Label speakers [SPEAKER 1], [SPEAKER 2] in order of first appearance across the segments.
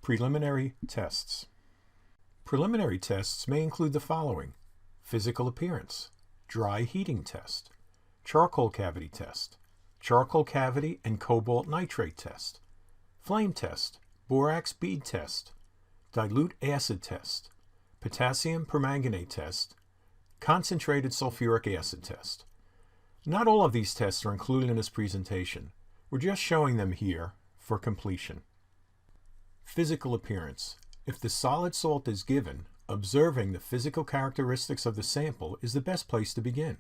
[SPEAKER 1] Preliminary tests. Preliminary tests may include the following: physical appearance, dry heating test, charcoal cavity test, charcoal cavity and cobalt nitrate test, flame test, borax bead test, dilute acid test, potassium permanganate test, concentrated sulfuric acid test. Not all of these tests are included in this presentation. We're just showing them here for completion. Physical appearance. If the solid salt is given, observing the physical characteristics of the sample is the best place to begin.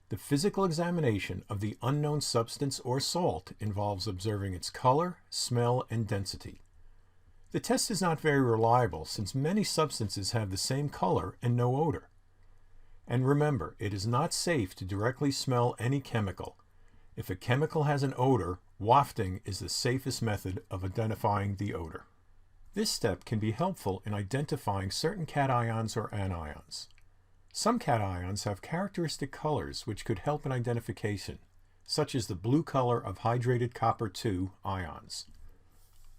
[SPEAKER 1] The physical examination of the unknown substance or salt involves observing its color, smell, and density. The test is not very reliable since many substances have the same color and no odor. And remember, it is not safe to directly smell any chemical. If a chemical has an odor, wafting is the safest method of identifying the odor. This step can be helpful in identifying certain cations or anions. Some cations have characteristic colors which could help in identification, such as the blue color of hydrated copper-2 ions.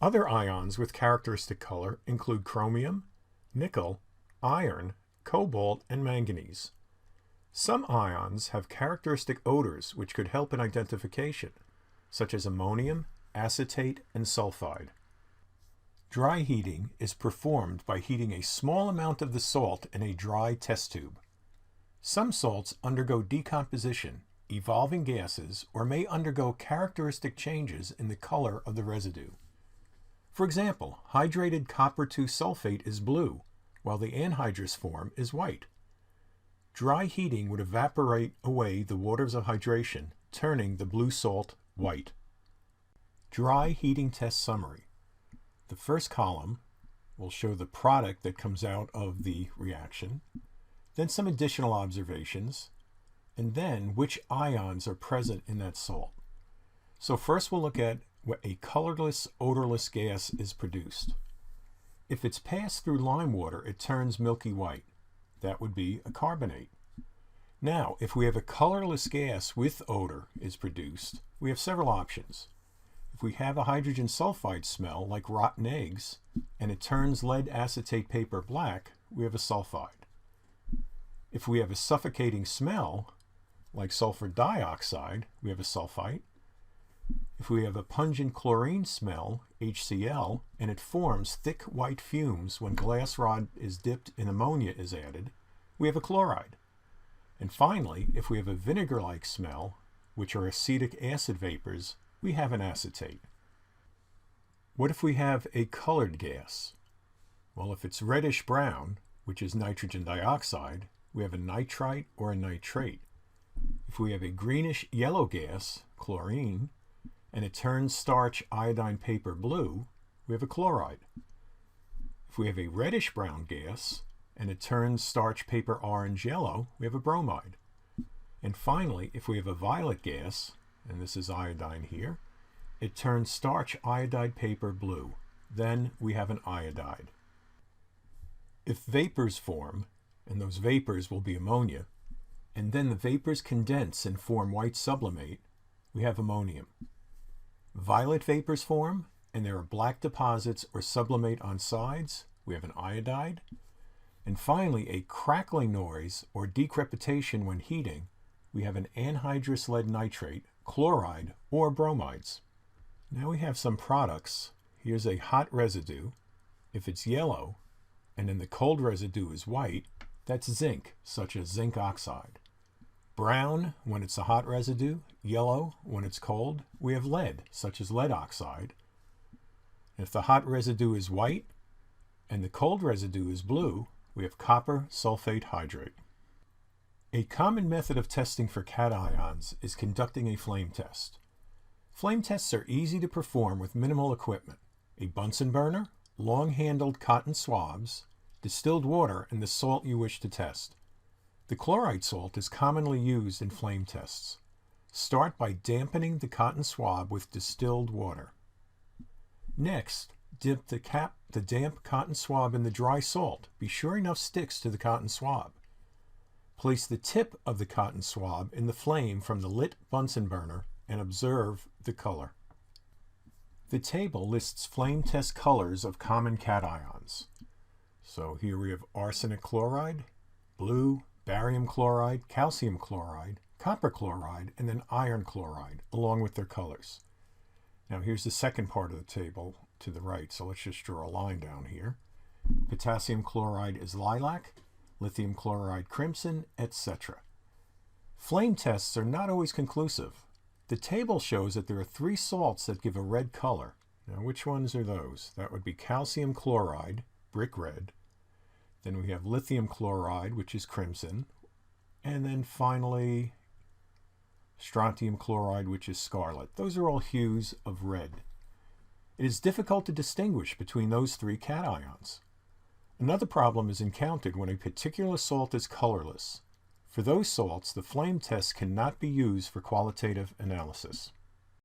[SPEAKER 1] Other ions with characteristic color include chromium, nickel, iron, cobalt, and manganese. Some ions have characteristic odors which could help in identification, such as ammonium, acetate, and sulfide. Dry heating is performed by heating a small amount of the salt in a dry test tube. Some salts undergo decomposition, evolving gases, or may undergo characteristic changes in the color of the residue. For example, hydrated copper-2 sulfate is blue, while the anhydrous form is white. Dry heating would evaporate away the waters of hydration, turning the blue salt white. Dry heating test summary. The first column will show the product that comes out of the reaction, then some additional observations, and then which ions are present in that salt. So first we'll look at what a colorless, odorless gas is produced. If it's passed through lime water, it turns milky white. That would be a carbonate. Now, if we have a colorless gas with odor is produced, we have several options. If we have a hydrogen sulfide smell, like rotten eggs, and it turns lead acetate paper black, we have a sulfide. If we have a suffocating smell, like sulfur dioxide, we have a sulfite. If we have a pungent chlorine smell, HCl, and it forms thick white fumes when glass rod is dipped in ammonia is added, we have a chloride. And finally, if we have a vinegar-like smell, which are acetic acid vapors, we have an acetate. What if we have a colored gas? Well, if it's reddish-brown, which is nitrogen dioxide, we have a nitrite or a nitrate. If we have a greenish-yellow gas, chlorine, and it turns starch iodine paper blue, we have a chloride. If we have a reddish-brown gas, and it turns starch paper orange yellow, we have a bromide. And finally, if we have a violet gas, and this is iodine here, it turns starch iodide paper blue. Then we have an iodide. If vapors form, and those vapors will be ammonia, and then the vapors condense and form white sublimate, we have ammonium. Violet vapors form, and there are black deposits or sublimate on sides, we have an iodide. And finally, a crackling noise or decrepitation when heating, we have an anhydrous lead nitrate, chloride, or bromides. Now we have some products. Here's a hot residue. If it's yellow, and then the cold residue is white, that's zinc, such as zinc oxide. Brown when it's a hot residue, yellow when it's cold, we have lead, such as lead oxide. If the hot residue is white and the cold residue is blue, we have copper sulfate hydrate. A common method of testing for cations is conducting a flame test. Flame tests are easy to perform with minimal equipment: a Bunsen burner, long-handled cotton swabs, distilled water, and the salt you wish to test. The chloride salt is commonly used in flame tests. Start by dampening the cotton swab with distilled water. Next, dip the damp cotton swab in the dry salt. Be sure enough sticks to the cotton swab. Place the tip of the cotton swab in the flame from the lit Bunsen burner and observe the color. The table lists flame test colors of common cations. So here we have arsenic chloride, blue, barium chloride, calcium chloride, copper chloride, and then iron chloride, along with their colors. Now here's the second part of the table to the right, so let's just draw a line down here. Potassium chloride is lilac, lithium chloride crimson, etc. Flame tests are not always conclusive. The table shows that there are 3 salts that give a red color. Now which ones are those? That would be calcium chloride, brick red. Then we have lithium chloride, which is crimson. And then finally, strontium chloride, which is scarlet. Those are all hues of red. It is difficult to distinguish between those 3 cations. Another problem is encountered when a particular salt is colorless. For those salts, the flame test cannot be used for qualitative analysis.